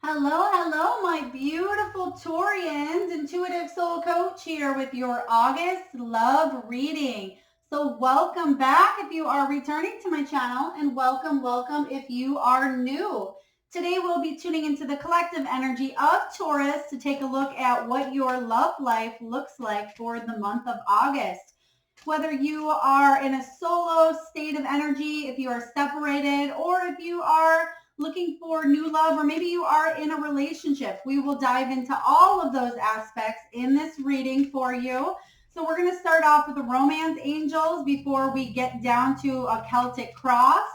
Hello, hello, my beautiful Taurians. Intuitive Soul Coach here with your August love reading. So welcome back if you are returning to my channel, and welcome if you are new. Today we'll be tuning into the collective energy of Taurus to take a look at what your love life looks like for the month of August. Whether you are in a solo state of energy, if you are separated, or if you are looking for new love, or maybe you are in a relationship, we will dive into all of those aspects in this reading for you. So we're going to start off with the romance angels before we get down to a Celtic cross.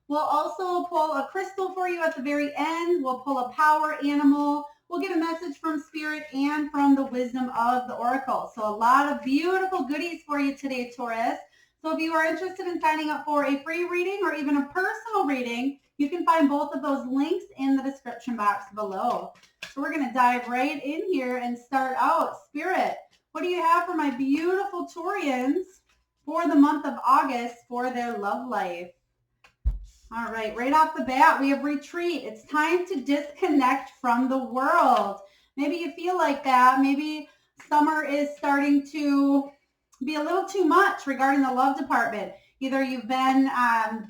We'll also pull a crystal for you at the very end. We'll pull a power animal. We'll get a message from Spirit and from the wisdom of the Oracle. So a lot of beautiful goodies for you today, Taurus. So if you are interested in signing up for a free reading or even a personal reading, you can find both of those links in the description box below. So we're going to dive right in here and start out. Spirit, what do you have for my beautiful Taurians for the month of August for their love life? All right off the bat, we have retreat. It's time to disconnect from the world. Maybe you feel like that. Maybe summer is starting to be a little too much regarding the love department. Either you've been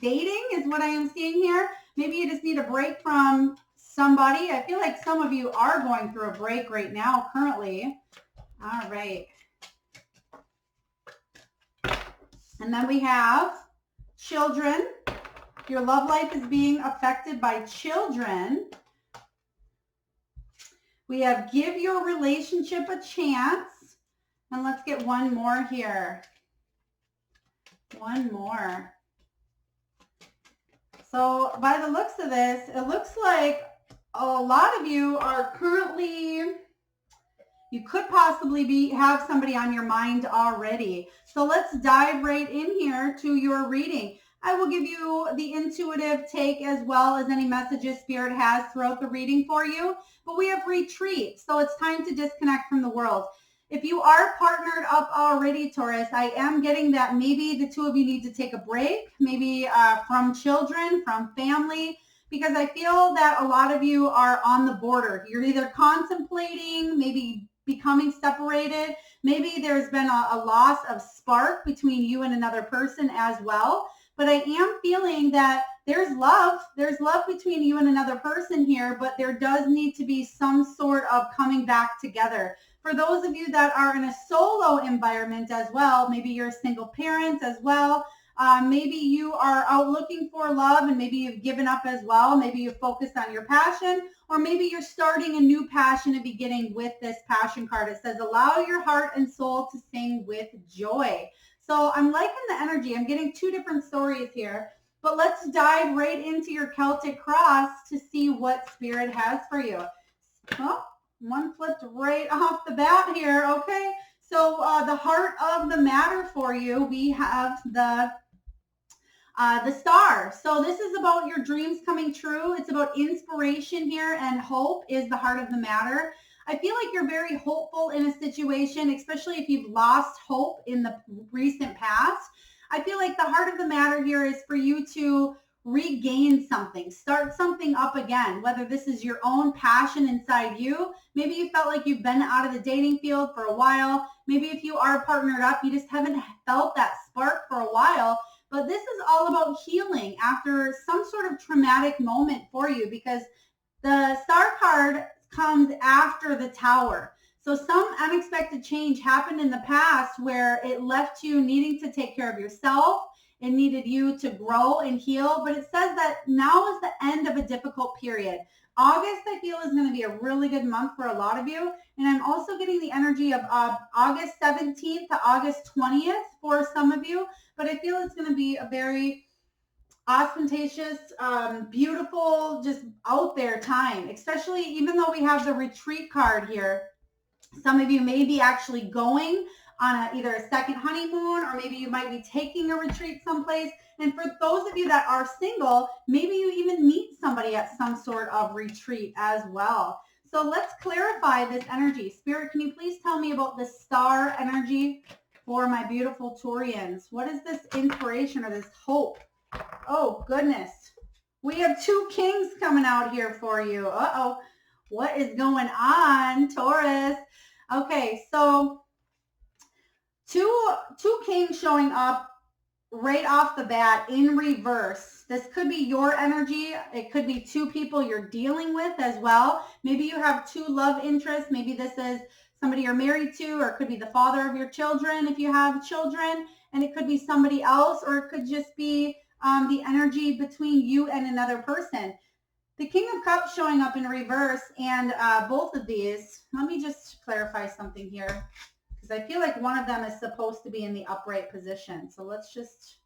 dating is what I am seeing here. Maybe you just need a break from somebody. I feel like some of you are going through a break right now currently. All right. And then we have children. Your love life is being affected by children. We have give your relationship a chance. And let's get one more here. One more. So by the looks of this, it looks like a lot of you are currently, you could possibly have somebody on your mind already. So let's dive right in here to your reading. I will give you the intuitive take as well as any messages Spirit has throughout the reading for you. But we have retreat, so it's time to disconnect from the world. If you are partnered up already, Taurus, I am getting that maybe the two of you need to take a break, maybe from children, from family, because I feel that a lot of you are on the border. You're either contemplating, maybe becoming separated. Maybe there's been a loss of spark between you and another person as well. But I am feeling that there's love between you and another person here, but there does need to be some sort of coming back together. For those of you that are in a solo environment as well, maybe you're a single parent as well. Maybe you are out looking for love and maybe you've given up as well. Maybe you focused on your passion, or maybe you're starting a new passion and beginning with this passion card. It says, allow your heart and soul to sing with joy. So I'm liking the energy. I'm getting two different stories here, but let's dive right into your Celtic cross to see what Spirit has for you. Oh, one flipped right off the bat here. Okay. So the heart of the matter for you, we have the star. So this is about your dreams coming true. It's about inspiration here, and hope is the heart of the matter. I feel like you're very hopeful in a situation, especially if you've lost hope in the recent past. I feel like the heart of the matter here is for you to regain something, start something up again, whether this is your own passion inside you. Maybe you felt like you've been out of the dating field for a while. Maybe if you are partnered up, you just haven't felt that spark for a while. But this is all about healing after some sort of traumatic moment for you, because the star card comes after the tower. So some unexpected change happened in the past where it left you needing to take care of yourself. It needed you to grow and heal, but it says that now is the end of a difficult period. August, I feel, is going to be a really good month for a lot of you. And I'm also getting the energy of August 17th to August 20th for some of you. But I feel it's going to be a very ostentatious, beautiful, just out there time, especially even though we have the retreat card here. Some of you may be actually going on either a second honeymoon, or maybe you might be taking a retreat someplace. And for those of you that are single, maybe you even meet somebody at some sort of retreat as well. So let's clarify this energy. Spirit, can you please tell me about the star energy for my beautiful Taurians? What is this inspiration or this hope? Oh, goodness. We have two kings coming out here for you. Uh-oh. What is going on, Taurus? Okay, so two kings showing up right off the bat in reverse. This could be your energy. It could be two people you're dealing with as well. Maybe you have two love interests. Maybe this is somebody you're married to, or it could be the father of your children if you have children, and it could be somebody else, or it could just be the energy between you and another person. The King of Cups showing up in reverse, and both of these, let me just clarify something here, because I feel like one of them is supposed to be in the upright position. So let's just,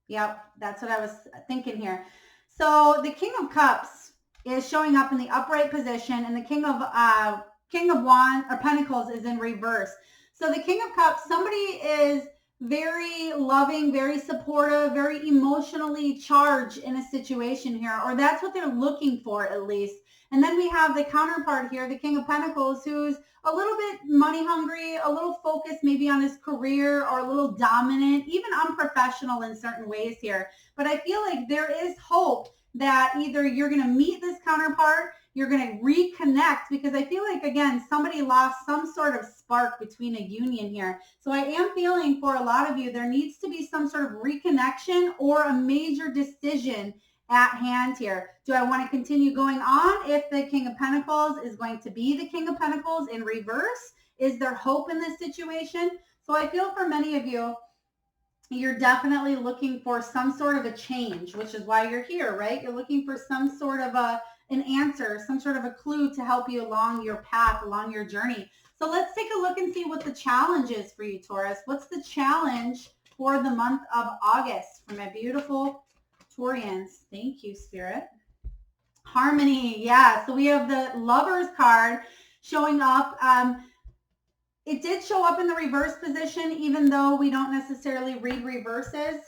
yep, that's what I was thinking here. So the King of Cups is showing up in the upright position, and the King of Wands or Pentacles is in reverse. So the King of Cups, somebody is very loving, very supportive, very emotionally charged in a situation here, or that's what they're looking for at least. And then we have the counterpart here, the King of Pentacles, who's a little bit money hungry, a little focused maybe on his career, or a little dominant, even unprofessional in certain ways here. But I feel like there is hope that either you're going to meet this counterpart, you're going to reconnect, because I feel like, again, somebody lost some sort of spark between a union here. So I am feeling for a lot of you, there needs to be some sort of reconnection or a major decision at hand here. Do I want to continue going on if the King of Pentacles is going to be the King of Pentacles in reverse? Is there hope in this situation? So I feel for many of you, you're definitely looking for some sort of a change, which is why you're here, right? You're looking for some sort of an answer, some sort of a clue to help you along your path, along your journey. So let's take a look and see what the challenge is for you, Taurus. What's the challenge for the month of August for my beautiful Taurians? Thank you, Spirit. Harmony, yeah. So we have the Lovers card showing up. It did show up in the reverse position, even though we don't necessarily read reverses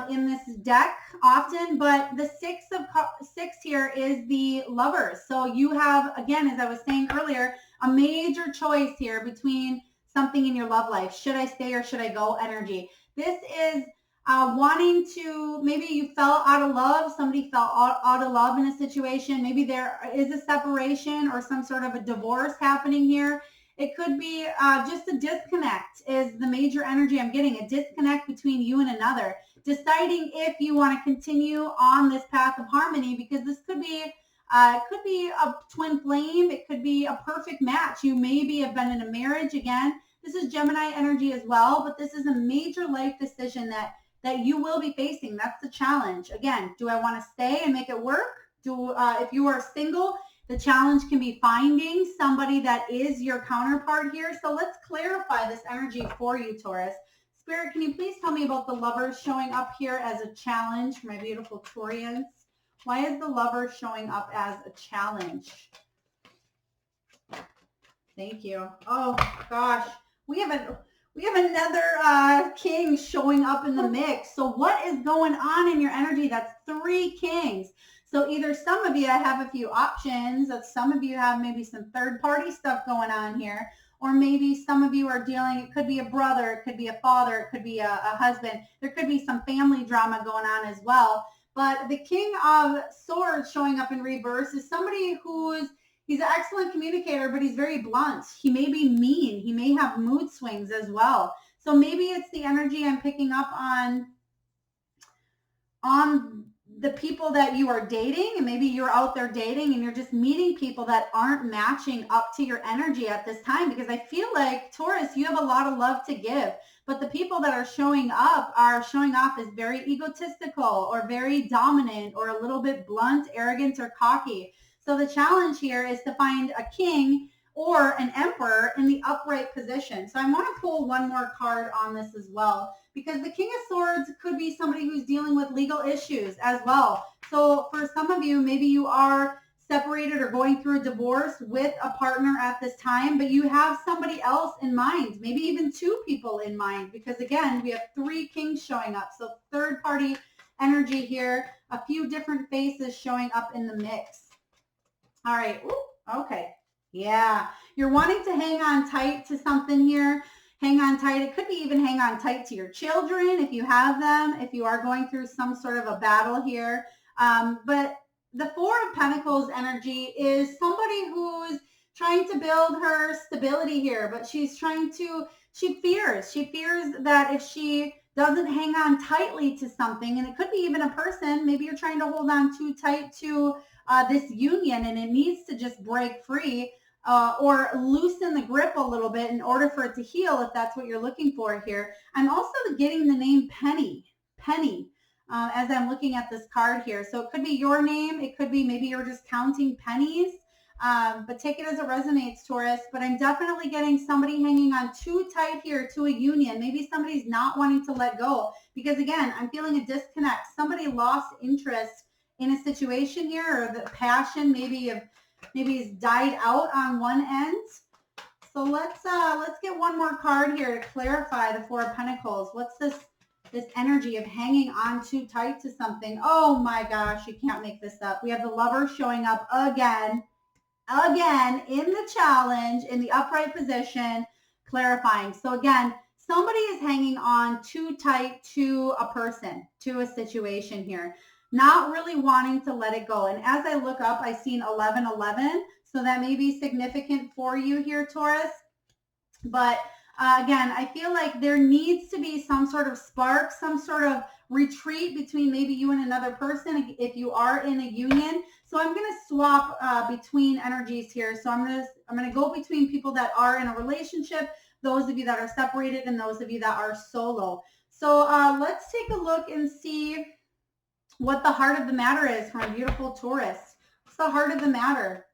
in this deck often. But the six here is the Lovers. So you have, again, as I was saying earlier, a major choice here between something in your love life. Should I stay or should I go energy? This is wanting to, maybe you fell out of love. Somebody fell out of love in a situation. Maybe there is a separation or some sort of a divorce happening here. It could be just a disconnect is the major energy I'm getting, a disconnect between you and another, deciding if you want to continue on this path of harmony, because this could be a twin flame. It could be a perfect match. You maybe have been in a marriage again. This is Gemini energy as well, but this is a major life decision that you will be facing. That's the challenge. Again, do I want to stay and make it work? If you are single, the challenge can be finding somebody that is your counterpart here. So let's clarify this energy for you, Taurus. Spirit, can you please tell me about the Lovers showing up here as a challenge for my beautiful Taurians? Why is the Lover showing up as a challenge? Thank you. Oh gosh, we have another king showing up in the mix. So what is going on in your energy? That's 3 kings. So either some of you have a few options, or some of you have maybe some third-party stuff going on here, or maybe some of you are dealing, it could be a brother, it could be a father, it could be a husband. There could be some family drama going on as well. But the King of Swords showing up in reverse is somebody he's an excellent communicator, but he's very blunt. He may be mean. He may have mood swings as well. So maybe it's the energy I'm picking up on the people that you are dating, and maybe you're out there dating and you're just meeting people that aren't matching up to your energy at this time, because I feel like, Taurus, you have a lot of love to give, but the people that are showing off as very egotistical or very dominant or a little bit blunt, arrogant, or cocky. So the challenge here is to find a king or an emperor in the upright position. So I want to pull one more card on this as well, because the King of Swords could be somebody who's dealing with legal issues as well. So for some of you, maybe you are separated or going through a divorce with a partner at this time, but you have somebody else in mind, maybe even 2 people in mind, because again, we have 3 kings showing up. So third party energy here, a few different faces showing up in the mix. All right. Ooh, okay. Yeah. You're wanting to hang on tight to something here. Hang on tight. It could be even hang on tight to your children if you have them, if you are going through some sort of a battle here. But the Four of Pentacles energy is somebody who's trying to build her stability here, but she fears that if she doesn't hang on tightly to something, and it could be even a person, maybe you're trying to hold on too tight to this union and it needs to just break free, or loosen the grip a little bit in order for it to heal, if that's what you're looking for here. I'm also getting the name Penny, as I'm looking at this card here. So it could be your name. It could be maybe you're just counting pennies, but take it as it resonates, Taurus. But I'm definitely getting somebody hanging on too tight here to a union. Maybe somebody's not wanting to let go because, again, I'm feeling a disconnect. Somebody lost interest in a situation here, or the passion maybe has died out on one end. So let's get one more card here to clarify the Four of Pentacles. What's this energy of hanging on too tight to something? Oh my gosh, you can't make this up. We have the Lover showing up again in the challenge in the upright position, clarifying. So again, somebody is hanging on too tight to a person, to a situation here, not really wanting to let it go. And as I look up, I seen 1111. So that may be significant for you here, Taurus. But again, I feel like there needs to be some sort of spark, some sort of retreat between maybe you and another person if you are in a union. So I'm going to swap between energies here. So I'm going to go between people that are in a relationship, those of you that are separated, and those of you that are solo. So let's take a look and see what the heart of the matter is for a beautiful Taurus. What's the heart of the matter?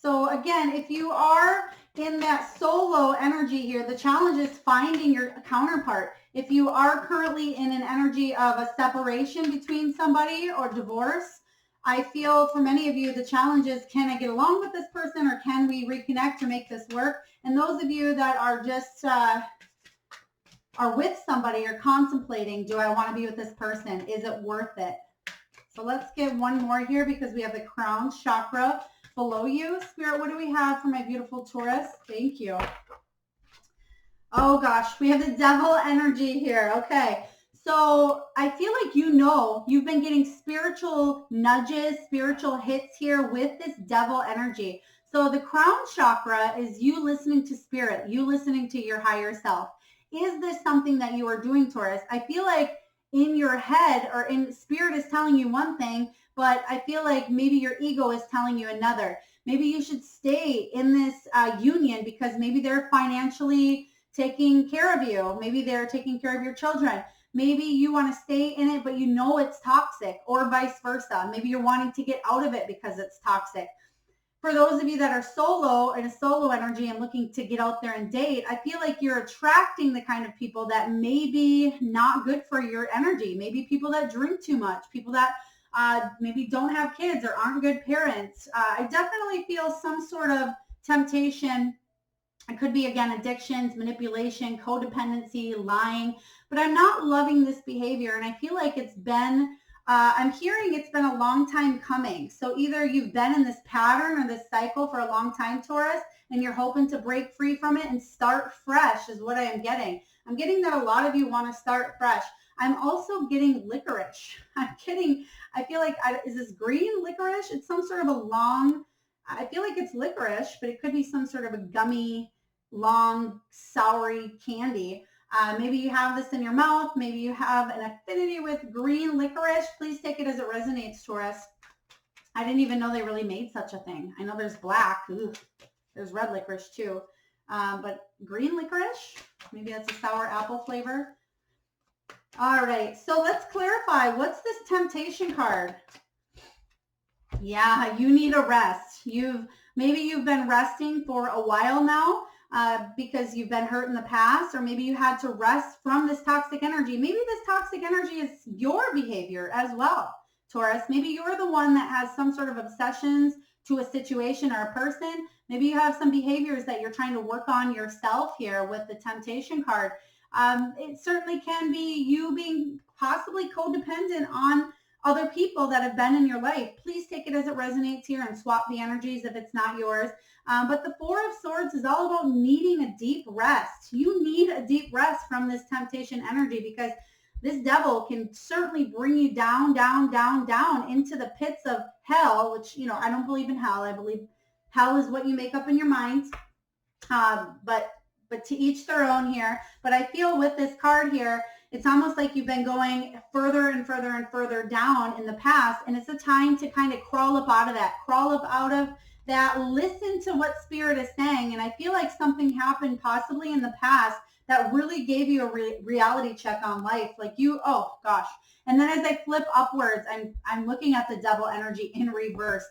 So again, if you are in that solo energy here, the challenge is finding your counterpart. If you are currently in an energy of a separation between somebody or divorce, I feel for many of you, the challenge is, can I get along with this person, or can we reconnect to make this work? And those of you that are just are with somebody or contemplating, do I want to be with this person? Is it worth it? So let's get one more here because we have the crown chakra below you. Spirit, what do we have for my beautiful Taurus? Thank you. Oh gosh, we have the devil energy here. Okay. So I feel like you've been getting spiritual nudges, spiritual hits here with this devil energy. So the crown chakra is you listening to spirit, you listening to your higher self. Is this something that you are doing, Taurus? I feel like in your head or in spirit is telling you one thing, but I feel like maybe your ego is telling you another. Maybe you should stay in this union because maybe they're financially taking care of you. Maybe they're taking care of your children. Maybe you want to stay in it, but you know it's toxic, or vice versa. Maybe you're wanting to get out of it because it's toxic. For those of you that are solo, in a solo energy and looking to get out there and date, I feel like you're attracting the kind of people that may be not good for your energy. Maybe people that drink too much, people that maybe don't have kids or aren't good parents. I definitely feel some sort of temptation. It could be, again, addictions, manipulation, codependency, lying, but I'm not loving this behavior. And I feel like it's been, I'm hearing it's been a long time coming. So either you've been in this pattern or this cycle for a long time, Taurus, and you're hoping to break free from it and start fresh is what I am getting. I'm getting that a lot of you want to start fresh. I'm also getting licorice. I feel like, is this green licorice? It's some sort of a long, I feel like it's licorice, but it could be some sort of a gummy, long, soury candy. Maybe you have this in your mouth. Maybe you have an affinity with green licorice. Please take it as it resonates, Taurus. I didn't even know they really made such a thing. I know there's black. Ooh, there's red licorice too. But green licorice, maybe that's a sour apple flavor. All right, so let's clarify. What's this temptation card? Yeah, you need a rest. Maybe you've been resting for a while now because you've been hurt in the past, or maybe you had to rest from this toxic energy. Maybe this toxic energy is your behavior as well, Taurus. Maybe you're the one that has some sort of obsessions to a situation or a person. Maybe you have some behaviors that you're trying to work on yourself here with the temptation card. It certainly can be you being possibly codependent on other people that have been in your life. Please take it as it resonates here and swap the energies if it's not yours. But the Four of Swords is all about needing a deep rest. You need a deep rest from this temptation energy because this devil can certainly bring you down, down, down, down into the pits of hell, which, you know, I don't believe in hell. I believe hell is what you make up in your mind. But to each their own here. But I feel with this card here, it's almost like you've been going further and further and further down in the past. And it's a time to kind of crawl up out of that, listen to what Spirit is saying. And I feel like something happened possibly in the past that really gave you a reality check on life. Like you, oh gosh. And then as I flip upwards, I'm looking at the devil energy in reverse.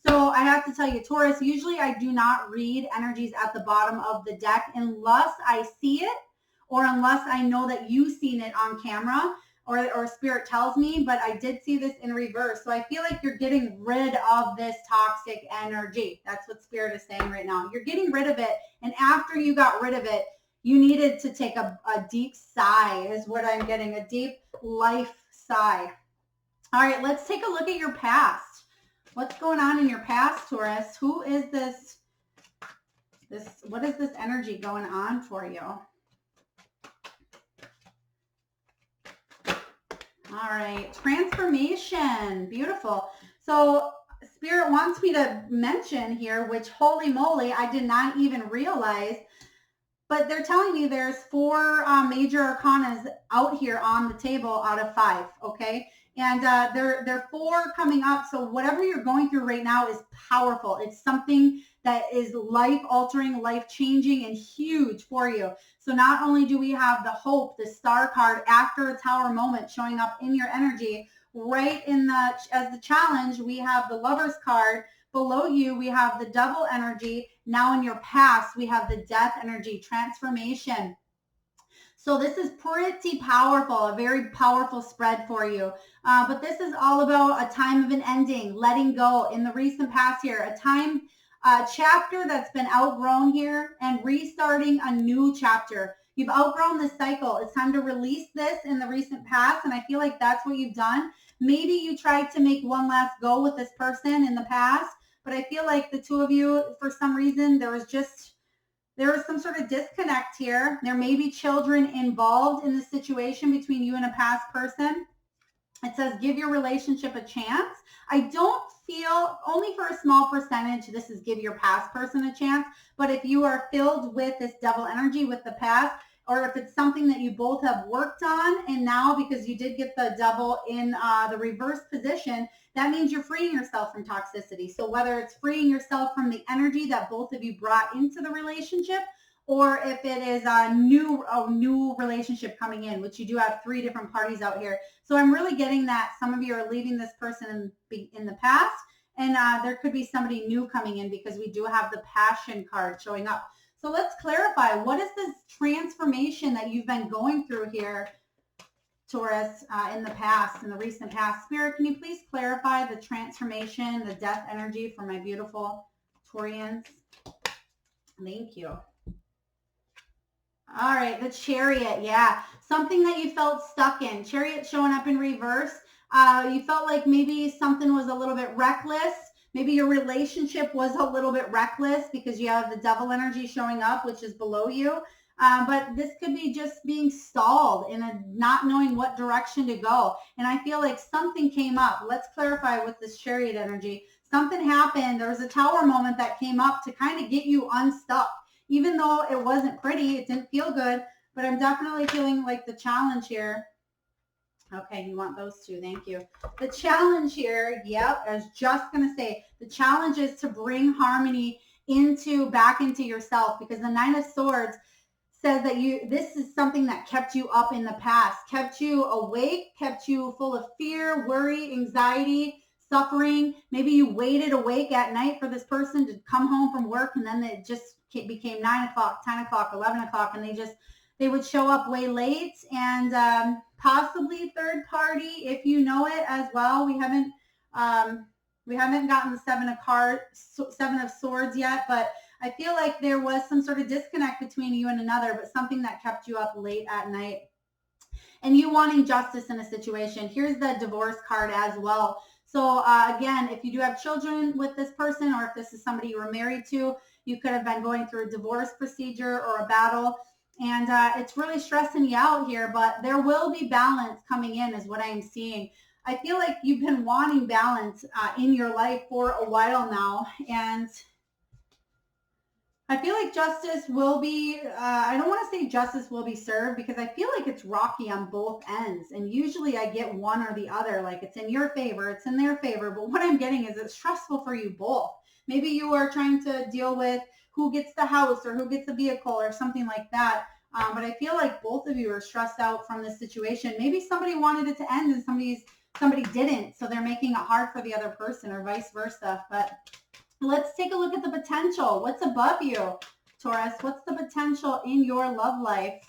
So I have to tell you, Taurus, usually I do not read energies at the bottom of the deck unless I see it or unless I know that you've seen it on camera or Spirit tells me, but I did see this in reverse. So I feel like you're getting rid of this toxic energy. That's what Spirit is saying right now. You're getting rid of it. And after you got rid of it, you needed to take a deep sigh is what I'm getting, a deep life sigh. All right, let's take a look at your past. What's going on in your past, Taurus? Who is this? What is this energy going on for you? All right, transformation, beautiful. So Spirit wants me to mention here, which holy moly, I did not even realize, but they're telling me there's 4 major arcanas out here on the table out of 5, okay? And they're 4 coming up. So whatever you're going through right now is powerful. It's something that is life-altering, life-changing, and huge for you. So not only do we have the hope, the star card after a tower moment showing up in your energy, right in as the challenge, we have the Lover's card. Below you, we have the double energy. Now in your past, we have the death energy, transformation. So this is pretty powerful, a very powerful spread for you. But this is all about a time of an ending, letting go in the recent past here, a chapter that's been outgrown here and restarting a new chapter. You've outgrown this cycle. It's time to release this in the recent past. And I feel like that's what you've done. Maybe you tried to make one last go with this person in the past, but I feel like the two of you, for some reason, there was some sort of disconnect here. There may be children involved in the situation between you and a past person. It says, give your relationship a chance. I don't feel, only for a small percentage, this is give your past person a chance. But if you are filled with this devil energy with the past, or if it's something that you both have worked on, and now because you did get the devil in the reverse position, that means you're freeing yourself from toxicity. So whether it's freeing yourself from the energy that both of you brought into the relationship, or if it is a new relationship coming in, which you do have 3 different parties out here. So I'm really getting that some of you are leaving this person in the past, and there could be somebody new coming in because we do have the passion card showing up. So let's clarify, what is this transformation that you've been going through here, Taurus, in the past, in the recent past? Spirit, can you please clarify the transformation, the death energy for my beautiful Taurians? Thank you. All right, the Chariot, yeah. Something that you felt stuck in. Chariot showing up in reverse. You felt like maybe something was a little bit reckless. Maybe your relationship was a little bit reckless because you have the devil energy showing up, which is below you. But this could be just being stalled and not knowing what direction to go. And I feel like something came up. Let's clarify with this Chariot energy. Something happened. There was a tower moment that came up to kind of get you unstuck. Even though it wasn't pretty, it didn't feel good, but I'm definitely feeling like the challenge here. Okay, you want those 2, thank you. The challenge here, yep, I was just going to say, the challenge is to bring harmony back into yourself, because the 9 of Swords says that this is something that kept you up in the past, kept you awake, kept you full of fear, worry, anxiety, suffering. Maybe you waited awake at night for this person to come home from work, and then it just became 9 o'clock, 10 o'clock, 11 o'clock, and they would show up way late, and possibly third party if you know it as well. We haven't gotten the 7 of Swords yet, but I feel like there was some sort of disconnect between you and another, but something that kept you up late at night. And you wanting justice in a situation. Here's the divorce card as well. So again, if you do have children with this person, or if this is somebody you were married to, you could have been going through a divorce procedure or a battle. And it's really stressing you out here, but there will be balance coming in is what I'm seeing. I feel like you've been wanting balance in your life for a while now. And I feel like justice will be, I don't want to say justice will be served because I feel like it's rocky on both ends. And usually I get one or the other, like it's in your favor, it's in their favor. But what I'm getting is it's stressful for you both. Maybe you are trying to deal with who gets the house or who gets the vehicle or something like that. But I feel like both of you are stressed out from this situation. Maybe somebody wanted it to end and somebody didn't. So they're making it hard for the other person or vice versa. But let's take a look at the potential. What's above you, Taurus? What's the potential in your love life?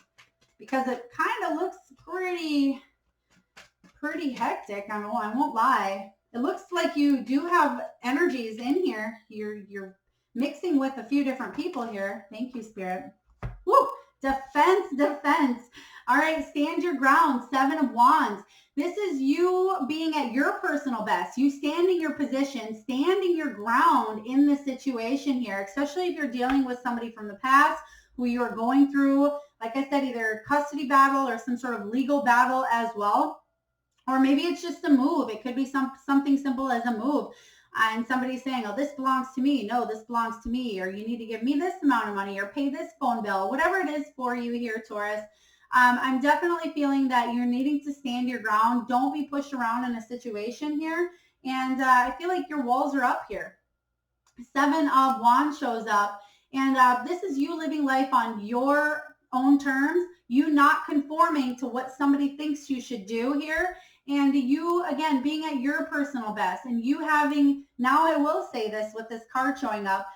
Because it kind of looks pretty hectic. I won't lie. It looks like you do have energies in here. You're mixing with a few different people here. Thank you, Spirit. Woo! Defense. All right, stand your ground. 7 of Wands. This is you being at your personal best. You standing your position, standing your ground in the situation here, especially if you're dealing with somebody from the past who you are going through, like I said, either a custody battle or some sort of legal battle as well. Or maybe it's just a move. It could be something simple as a move. And somebody's saying, oh, this belongs to me. No, this belongs to me. Or you need to give me this amount of money or pay this phone bill. Whatever it is for you here, Taurus. I'm definitely feeling that you're needing to stand your ground. Don't be pushed around in a situation here. And I feel like your walls are up here. 7 of Wands shows up. And this is you living life on your own terms. You not conforming to what somebody thinks you should do here. And you, again, being at your personal best. And you having, now I will say this with this card showing up,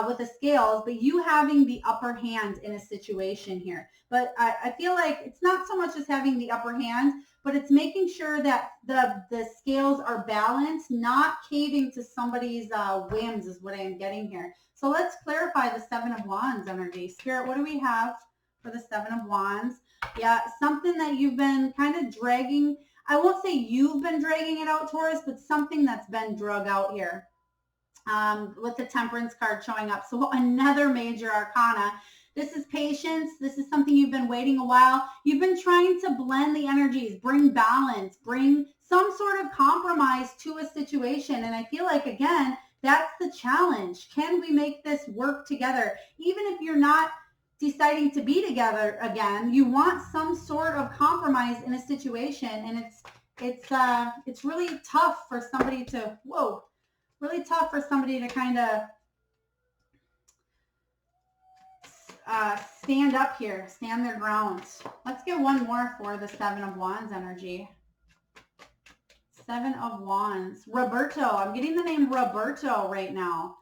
with the scales, but you having the upper hand in a situation here. But I feel like it's not so much as having the upper hand, but it's making sure that the scales are balanced, not caving to somebody's whims is what I'm getting here. So let's clarify the 7 of Wands energy. Spirit, what do we have for the 7 of Wands? Yeah, something that you've been kind of dragging. I won't say you've been dragging it out, Taurus, but something that's been drug out here. With the Temperance card showing up. So another major arcana. This is patience. This is something you've been waiting a while. You've been trying to blend the energies, bring balance, bring some sort of compromise to a situation. And I feel like, again, that's the challenge. Can we make this work together? Even if you're not deciding to be together again, you want some sort of compromise in a situation. And it's really tough for somebody to, really tough for somebody to kind of stand up here, stand their ground. Let's get one more for the 7 of Wands energy. 7 of Wands. Roberto. I'm getting the name Roberto right now.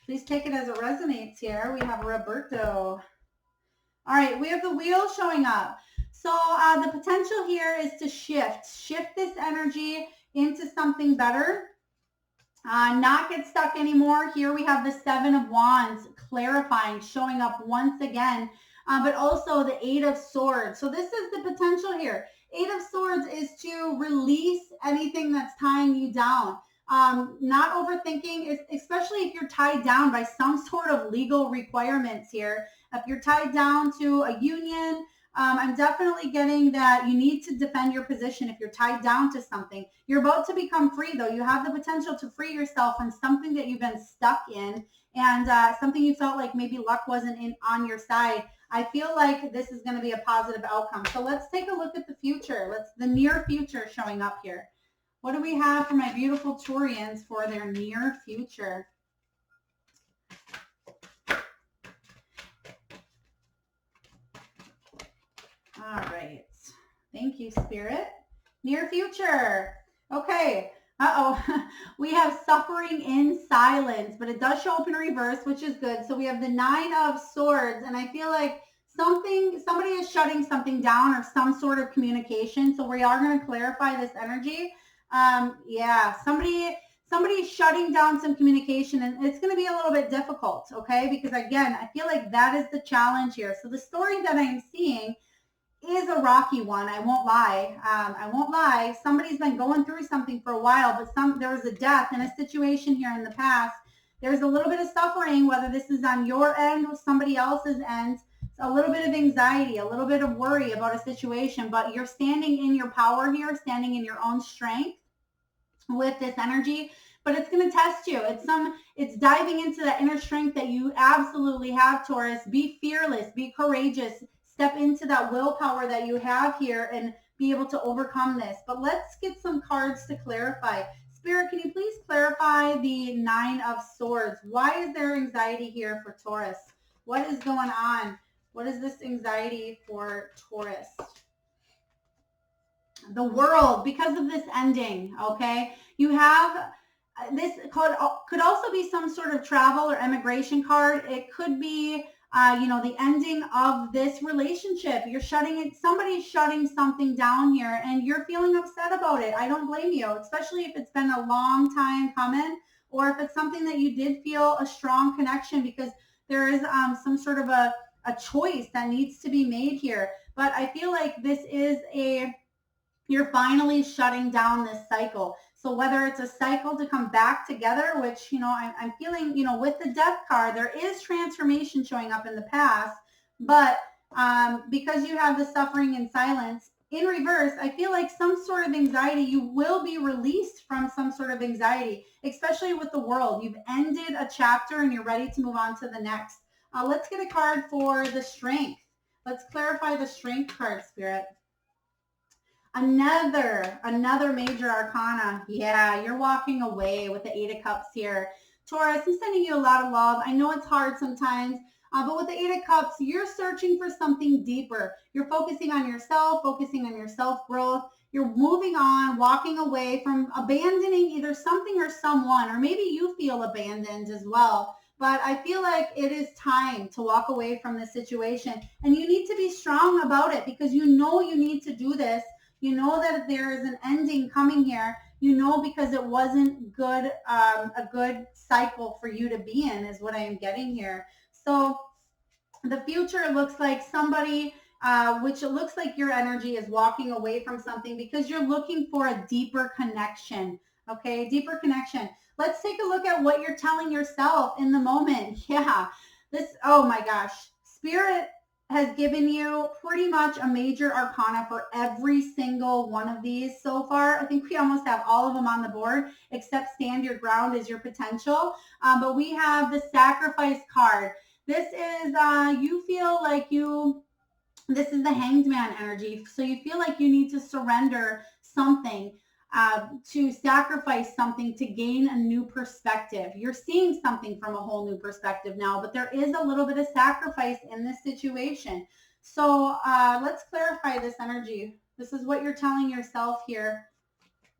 Please take it as it resonates here. We have Roberto. All right, we have the wheel showing up. So the potential here is to shift this energy into something better. Not get stuck anymore. Here we have the 7 of Wands clarifying, showing up once again, but also the 8 of Swords. So this is the potential here. 8 of Swords is to release anything that's tying you down. Not overthinking, especially if you're tied down by some sort of legal requirements here. If you're tied down to a union, I'm definitely getting that you need to defend your position if you're tied down to something. You're about to become free, though. You have the potential to free yourself from something that you've been stuck in and something you felt like maybe luck wasn't on your side. I feel like this is going to be a positive outcome. So let's take a look at the future. The near future showing up here. What do we have for my beautiful Taurians for their near future? All right. Thank you, Spirit. Near future. Okay. We have suffering in silence, but it does show up in reverse, which is good. So we have the 9 of Swords, and I feel like somebody is shutting something down or some sort of communication. So we are going to clarify this energy. Yeah, somebody's shutting down some communication, and it's going to be a little bit difficult, okay? Because again, I feel like that is the challenge here. So the story that I'm seeing is a rocky one. I won't lie. Somebody's been going through something for a while, but there was a death in a situation here in the past. There's a little bit of suffering, whether this is on your end or somebody else's end. a little bit of anxiety, a little bit of worry about a situation, but you're standing in your power here, standing in your own strength with this energy. But it's going to test you. It's diving into that inner strength that you absolutely have, Taurus. Be fearless, be courageous, step into that willpower that you have here and be able to overcome this. But let's get some cards to clarify. Spirit, can you please clarify the Nine of Swords? Why is there anxiety here for Taurus? What is going on? What is this anxiety for Taurus? The World, because of this ending, okay? You have, this could also be some sort of travel or immigration card. It could be, the ending of this relationship. You're somebody's shutting something down here and you're feeling upset about it. I don't blame you, especially if it's been a long time coming or if it's something that you did feel a strong connection because there is some sort of a choice that needs to be made here. But I feel like this is you're finally shutting down this cycle. So whether it's a cycle to come back together, which, I'm feeling, with the Death card, there is transformation showing up in the past, but because you have the suffering and silence, in reverse, I feel like some sort of anxiety, you will be released from some sort of anxiety, especially with the World. You've ended a chapter and you're ready to move on to the next. Let's get a card for the Strength. Let's clarify the Strength card, Spirit. Another major arcana. Yeah, you're walking away with the Eight of Cups here. Taurus, I'm sending you a lot of love. I know it's hard sometimes, but with the Eight of Cups, you're searching for something deeper. You're focusing on yourself, focusing on your self-growth. You're moving on, walking away from abandoning either something or someone, or maybe you feel abandoned as well. But I feel like it is time to walk away from this situation. And you need to be strong about it because you know you need to do this. You know that there is an ending coming here. You know because it wasn't good, a good cycle for you to be in is what I am getting here. So the future looks like somebody, which it looks like your energy is walking away from something because you're looking for a deeper connection. Okay, deeper connection. Let's take a look at what you're telling yourself in the moment. Yeah, oh my gosh. Spirit has given you pretty much a major arcana for every single one of these so far. I think we almost have all of them on the board, except Stand Your Ground is your potential. But we have the Sacrifice card. This is, you feel like this is the Hanged Man energy. So you feel like you need to surrender something, to sacrifice something to gain a new perspective. You're seeing something from a whole new perspective now, but there is a little bit of sacrifice in this situation. So let's clarify this energy. This is what you're telling yourself here,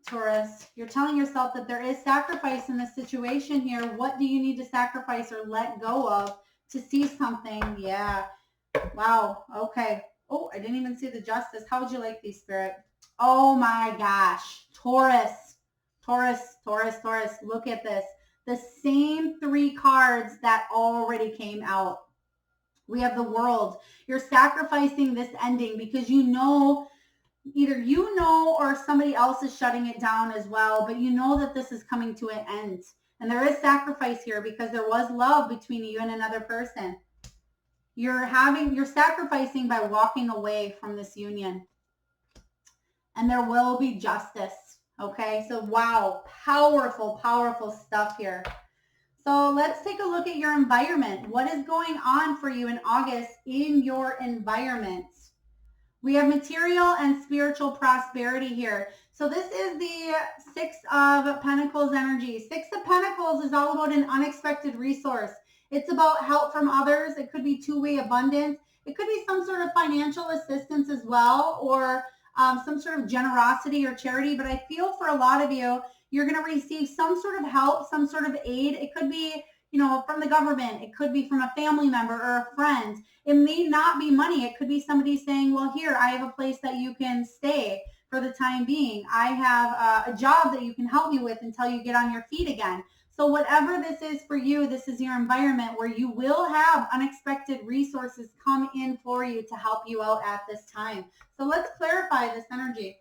Taurus. You're telling yourself that there is sacrifice in this situation here. What do you need to sacrifice or let go of to see something? Yeah. Wow. Okay. Oh, I didn't even see the Justice. How would you like these, Spirit? Oh my gosh. Taurus. Look at this. The same three cards that already came out. We have the World. You're sacrificing this ending because you know, either you know or somebody else is shutting it down as well, but you know that this is coming to an end. And there is sacrifice here because there was love between you and another person. You're sacrificing by walking away from this union. And there will be justice. Okay, so wow, powerful stuff here. So let's take a look at your environment. What is going on for you in August in your environment? We have material and spiritual prosperity here. So this is the Six of Pentacles energy. Six of Pentacles is all about an unexpected resource. It's about help from others. It could be two-way abundance. It could be some sort of financial assistance as well, or some sort of generosity or charity. But I feel for a lot of you, you're going to receive some sort of help, some sort of aid. It could be, from the government. It could be from a family member or a friend. It may not be money. It could be somebody saying, well, here, I have a place that you can stay for the time being. I have a job that you can help me with until you get on your feet again. So whatever this is for you, this is your environment where you will have unexpected resources come in for you to help you out at this time. So let's clarify this energy.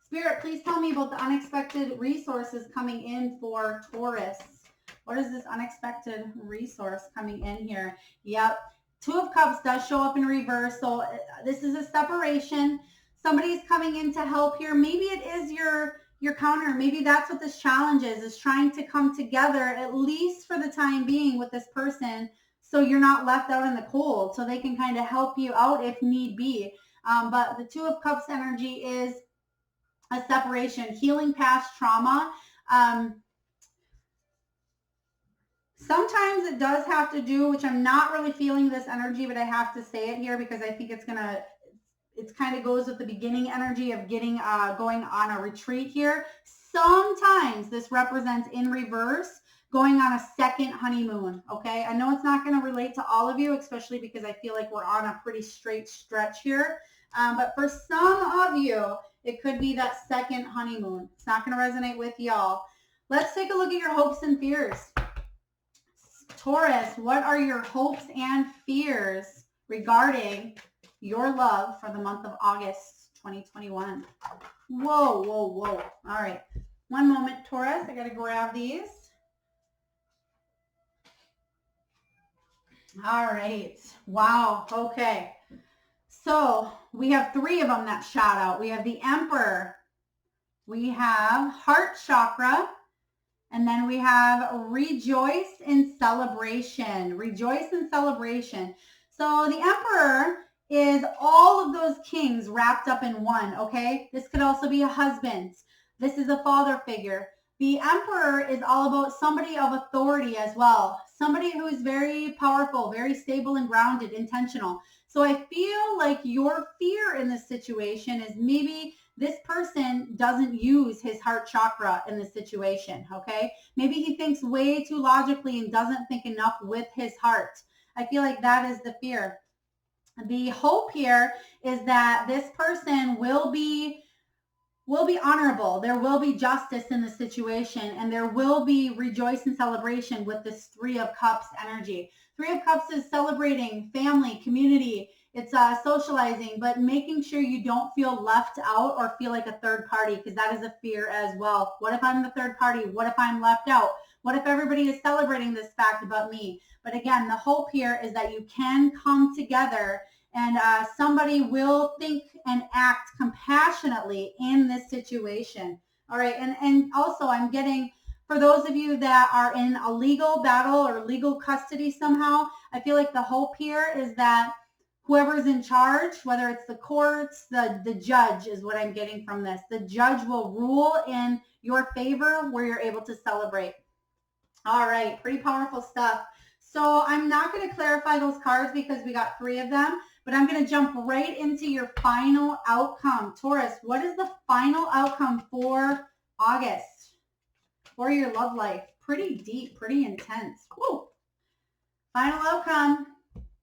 Spirit, please tell me about the unexpected resources coming in for Taurus. What is this unexpected resource coming in here? Yep. Two of Cups does show up in reverse. So this is a separation. Somebody's coming in to help here. Maybe it is your counter. Maybe that's what this challenge is trying to come together, at least for the time being, with this person, so you're not left out in the cold, so they can kind of help you out if need be. But the Two of Cups energy is a separation, healing past trauma. Sometimes it does have to do, which I'm not really feeling this energy, but I have to say it here because I think it's kind of goes with the beginning energy of getting going on a retreat here. Sometimes this represents in reverse going on a second honeymoon. Okay, I know it's not going to relate to all of you, especially because I feel like we're on a pretty straight stretch here. But for some of you, it could be that second honeymoon. It's not going to resonate with y'all. Let's take a look at your hopes and fears. Taurus, what are your hopes and fears regarding your love for the month of August 2021? Whoa, whoa, whoa. All right. One moment, Taurus. I got to grab these. All right. Wow. Okay. So we have three of them that shout out. We have the Emperor. We have Heart Chakra. And then we have Rejoice in Celebration. Rejoice in Celebration. So the Emperor is all of those kings wrapped up in one, okay? This could also be a husband. This is a father figure. The Emperor is all about somebody of authority as well. Somebody who is very powerful, very stable and grounded, intentional. So I feel like your fear in this situation is maybe this person doesn't use his heart chakra in this situation, okay? Maybe he thinks way too logically and doesn't think enough with his heart. I feel like that is the fear. The hope here is that this person will be honorable. There will be justice in the situation, and there will be rejoice and celebration with this Three of Cups energy. Three of Cups is celebrating family, community. It's socializing, but making sure you don't feel left out or feel like a third party, because that is a fear as well. What if I'm the third party? What if I'm left out? What if everybody is celebrating this fact about me? But again, the hope here is that you can come together and somebody will think and act compassionately in this situation. All right. And also I'm getting, for those of you that are in a legal battle or legal custody somehow, I feel like the hope here is that whoever's in charge, whether it's the courts, the judge is what I'm getting from this. The judge will rule in your favor where you're able to celebrate. All right. Pretty powerful stuff. So I'm not going to clarify those cards because we got three of them, but I'm going to jump right into your final outcome. Taurus, what is the final outcome for August for your love life? Pretty deep, pretty intense. Woo. Final outcome.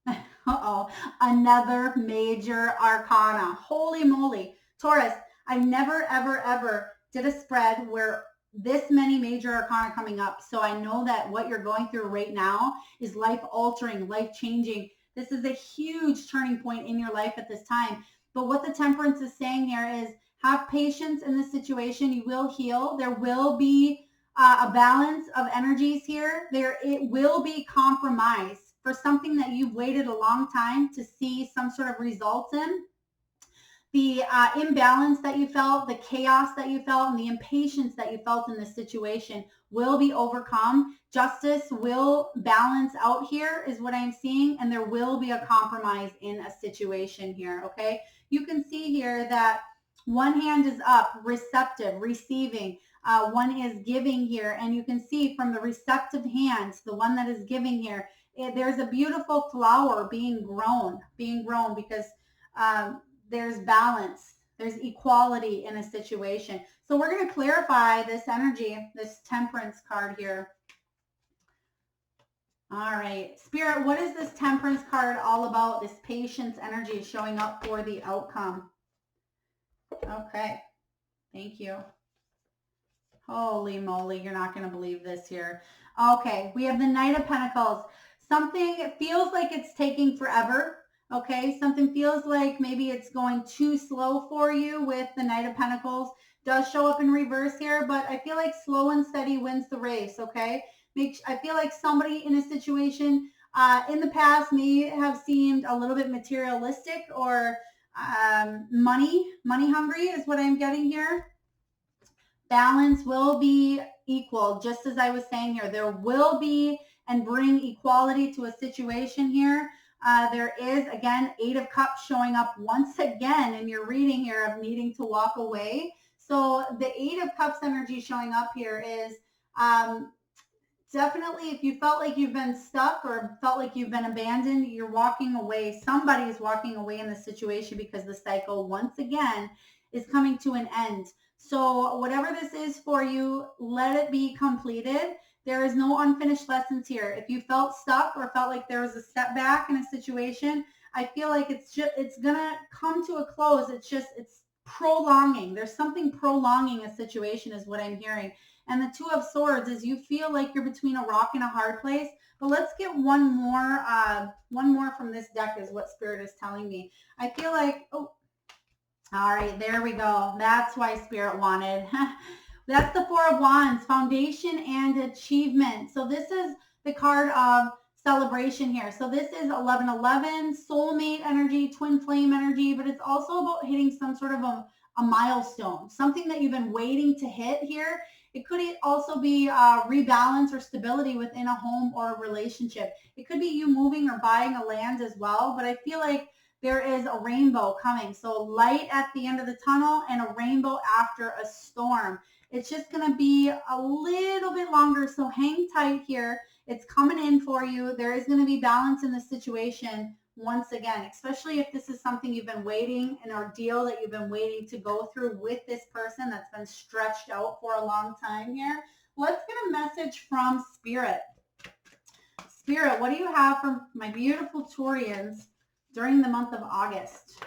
Uh-oh, another major arcana. Holy moly. Taurus, I never, ever, ever did a spread where this many major arcana coming up. So I know that what you're going through right now is life altering, life changing. This is a huge turning point in your life at this time. But what the Temperance is saying here is have patience in this situation. You will heal. There will be a balance of energies here. It will be compromise for something that you've waited a long time to see some sort of results in. The imbalance that you felt, the chaos that you felt, and the impatience that you felt in this situation will be overcome. Justice will balance out here is what I'm seeing, and there will be a compromise in a situation here, okay? You can see here that one hand is up, receptive, receiving. One is giving here, and you can see from the receptive hands, the one that is giving here, there's a beautiful flower being grown because there's balance, there's equality in a situation. So we're going to clarify this energy, this Temperance card here. All right, Spirit, what is this Temperance card all about? This patience energy showing up for the outcome. Okay, thank you. Holy moly, you're not going to believe this here. Okay, we have the Knight of Pentacles. Something feels like it's taking forever. Okay, something feels like maybe it's going too slow for you with the Knight of Pentacles. Does show up in reverse here, but I feel like slow and steady wins the race, okay? I feel like somebody in a situation in the past may have seemed a little bit materialistic or money hungry is what I'm getting here. Balance will be equal, just as I was saying here. There will be and bring equality to a situation here. There is, again, 8 of Cups showing up once again in your reading here of needing to walk away. So the 8 of Cups energy showing up here is definitely if you felt like you've been stuck or felt like you've been abandoned, you're walking away. Somebody's walking away in the situation because the cycle, once again, is coming to an end. So whatever this is for you, let it be completed. There is no unfinished lessons here. If you felt stuck or felt like there was a setback in a situation, I feel like it's gonna come to a close. It's prolonging. There's something prolonging a situation is what I'm hearing. And the 2 of Swords is you feel like you're between a rock and a hard place. But let's get one more from this deck is what Spirit is telling me. I feel like, oh, all right, there we go. That's why Spirit wanted. That's the 4 of Wands, foundation and achievement. So this is the card of celebration here. So this is 1111, soulmate energy, twin flame energy, but it's also about hitting some sort of a milestone, something that you've been waiting to hit here. It could also be rebalance or stability within a home or a relationship. It could be you moving or buying a land as well, but I feel like there is a rainbow coming. So light at the end of the tunnel and a rainbow after a storm. It's just going to be a little bit longer, so hang tight here. It's coming in for you. There is going to be balance in the situation once again, especially if this is something you've been waiting, an ordeal that you've been waiting to go through with this person that's been stretched out for a long time here. Let's get a message from Spirit. Spirit, what do you have for my beautiful Taurians during the month of August?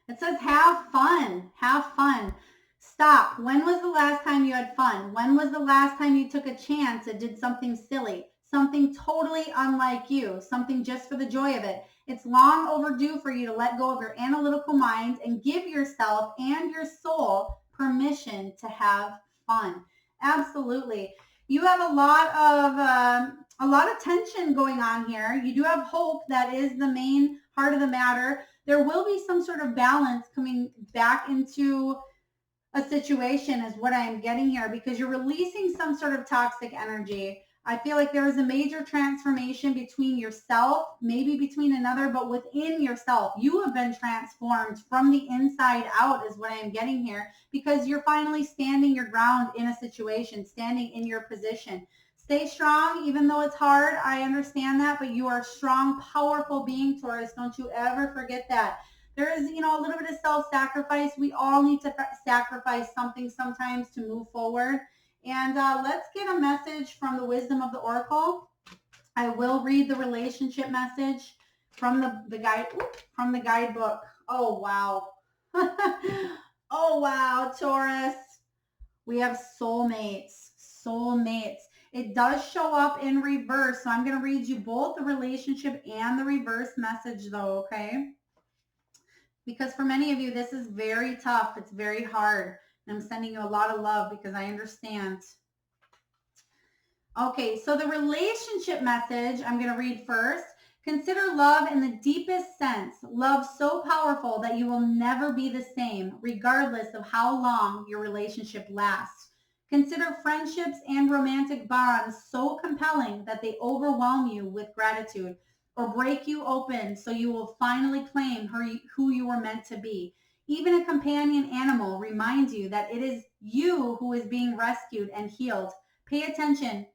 It says have fun. Have fun. Stop. When was the last time you had fun? When was the last time you took a chance and did something silly? Something totally unlike you. Something just for the joy of it. It's long overdue for you to let go of your analytical mind and give yourself and your soul permission to have fun. Absolutely. You have a lot of tension going on here. You do have hope. That is the main heart of the matter. There will be some sort of balance coming back into a situation is what I'm getting here, because you're releasing some sort of toxic energy. I feel like there is a major transformation between yourself, maybe between another, but within yourself. You have been transformed from the inside out is what I'm getting here, because you're finally standing your ground in a situation, standing in your position. Stay strong, even though it's hard. I understand that, but you are a strong, powerful being, Taurus. Don't you ever forget that. There is, a little bit of self-sacrifice. We all need to sacrifice something sometimes to move forward. And let's get a message from the wisdom of the Oracle. I will read the relationship message from the guidebook. Oh, wow. Oh, wow, Taurus. We have soulmates. Soulmates. It does show up in reverse. So I'm going to read you both the relationship and the reverse message though, okay? Because for many of you, this is very tough. It's very hard. And I'm sending you a lot of love because I understand. Okay, so the relationship message I'm going to read first. Consider love in the deepest sense. Love so powerful that you will never be the same, regardless of how long your relationship lasts. Consider friendships and romantic bonds so compelling that they overwhelm you with gratitude, or break you open so you will finally claim who you were meant to be. Even a companion animal reminds you that it is you who is being rescued and healed. Pay attention.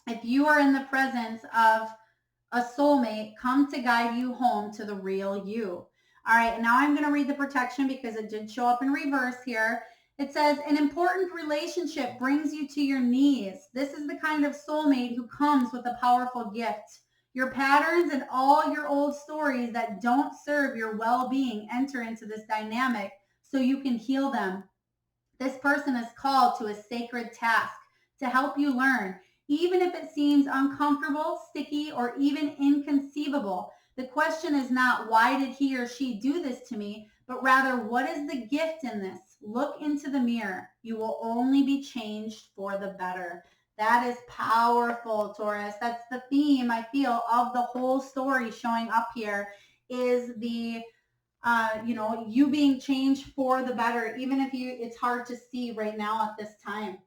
If you are in the presence of a soulmate, come to guide you home to the real you. All right, and now I'm going to read the protection because it did show up in reverse here. It says, an important relationship brings you to your knees. This is the kind of soulmate who comes with a powerful gift. Your patterns and all your old stories that don't serve your well-being enter into this dynamic so you can heal them. This person is called to a sacred task to help you learn, even if it seems uncomfortable, sticky, or even inconceivable. The question is not, why did he or she do this to me? But rather, what is the gift in this? Look into the mirror. You will only be changed for the better. That is powerful, Taurus. That's the theme, I feel, of the whole story showing up here is the, you being changed for the better, even if it's hard to see right now at this time.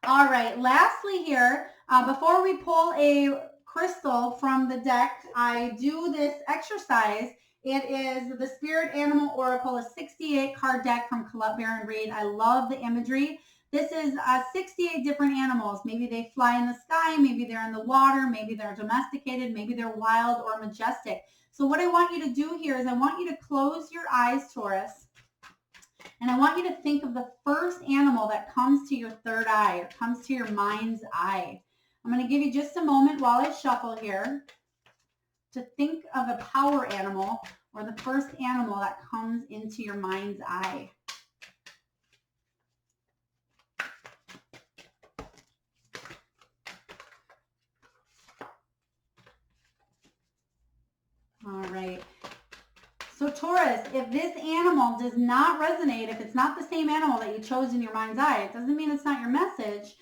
All right, lastly here, before we pull a crystal from the deck, I do this exercise. It is the Spirit Animal Oracle, a 68 card deck from Colette Baron Reid. I love the imagery. This is 68 different animals. Maybe they fly in the sky, maybe they're in the water, maybe they're domesticated, maybe they're wild or majestic. So what I want you to do here is I want you to close your eyes, Taurus, and I want you to think of the first animal that comes to your third eye or comes to your mind's eye. I'm going to give you just a moment while I shuffle here to think of a power animal or the first animal that comes into your mind's eye. All right. So Taurus, if this animal does not resonate, if it's not the same animal that you chose in your mind's eye, it doesn't mean it's not your message.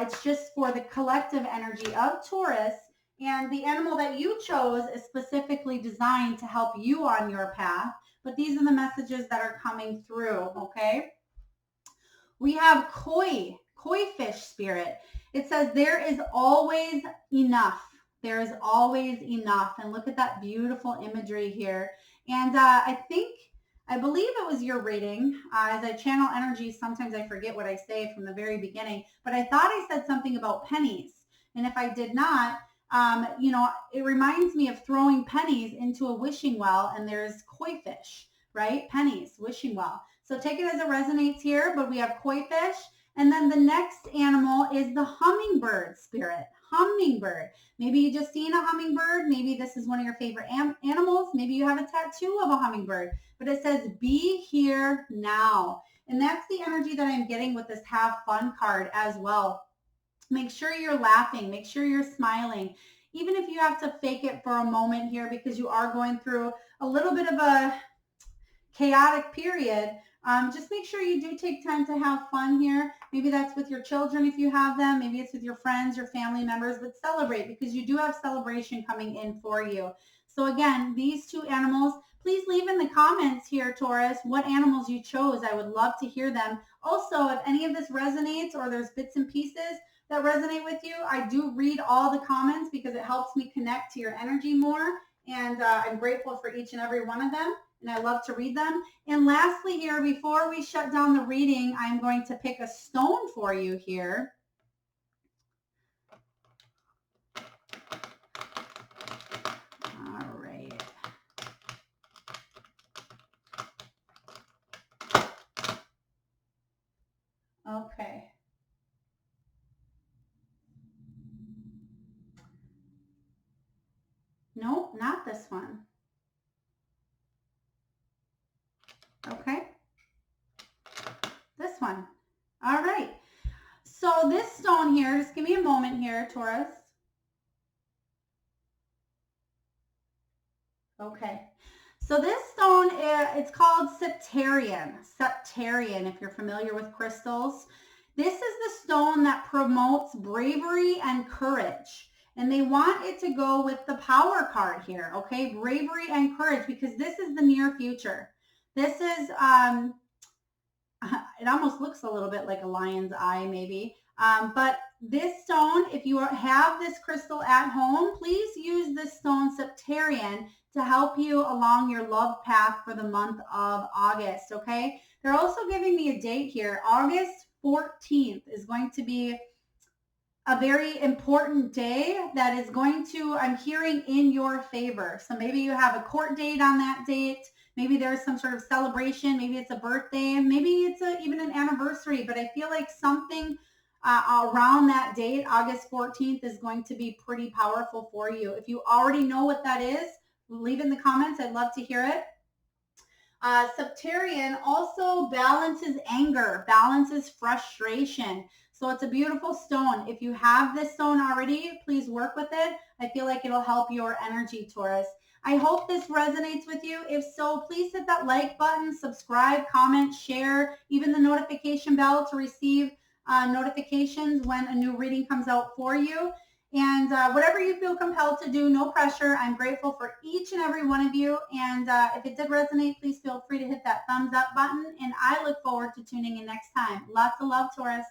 It's just for the collective energy of Taurus. And the animal that you chose is specifically designed to help you on your path. But these are the messages that are coming through, okay? We have koi fish spirit. It says there is always enough. There is always enough. And look at that beautiful imagery here. And I believe it was your reading. As I channel energy, sometimes I forget what I say from the very beginning. But I thought I said something about pennies. And if I did not, it reminds me of throwing pennies into a wishing well. And there's koi fish, right? Pennies, wishing well. So take it as it resonates here. But we have koi fish. And then the next animal is the hummingbird spirit. Hummingbird. Maybe you just seen a hummingbird. Maybe this is one of your favorite animals. Maybe you have a tattoo of a hummingbird. But it says, be here now. And that's the energy that I'm getting with this have fun card as well. Make sure you're laughing. Make sure you're smiling. Even if you have to fake it for a moment here because you are going through a little bit of a chaotic period, just make sure you do take time to have fun here. Maybe that's with your children if you have them. Maybe it's with your friends, your family members, but celebrate because you do have celebration coming in for you. So again, these two animals, please leave in the comments here, Taurus, what animals you chose. I would love to hear them. Also, if any of this resonates or there's bits and pieces that resonate with you, I do read all the comments because it helps me connect to your energy more. And I'm grateful for each and every one of them. And I love to read them. And lastly here, before we shut down the reading, I'm going to pick a stone for you here. All right. Okay. Nope, not this one. Okay, this one. All right. So this stone here, just give me a moment here, Taurus. Okay. So this stone, it's called septarian. Septarian, if you're familiar with crystals. This is the stone that promotes bravery and courage. And they want it to go with the power card here, okay? Bravery and courage, because this is the near future. This is, it almost looks a little bit like a lion's eye maybe. But this stone, if you have this crystal at home, please use this stone septarian to help you along your love path for the month of August, okay? They're also giving me a date here. August 14th is going to be a very important day that is going to, I'm hearing, in your favor. So maybe you have a court date on that date. Maybe there's some sort of celebration. Maybe it's a birthday. Maybe it's even an anniversary. But I feel like something around that date, August 14th, is going to be pretty powerful for you. If you already know what that is, leave in the comments. I'd love to hear it. Septarian also balances anger, balances frustration. So it's a beautiful stone. If you have this stone already, please work with it. I feel like it'll help your energy, Taurus. I hope this resonates with you. If so, please hit that like button, subscribe, comment, share, even the notification bell to receive notifications when a new reading comes out for you. And whatever you feel compelled to do, no pressure. I'm grateful for each and every one of you. And if it did resonate, please feel free to hit that thumbs up button. And I look forward to tuning in next time. Lots of love, Taurus.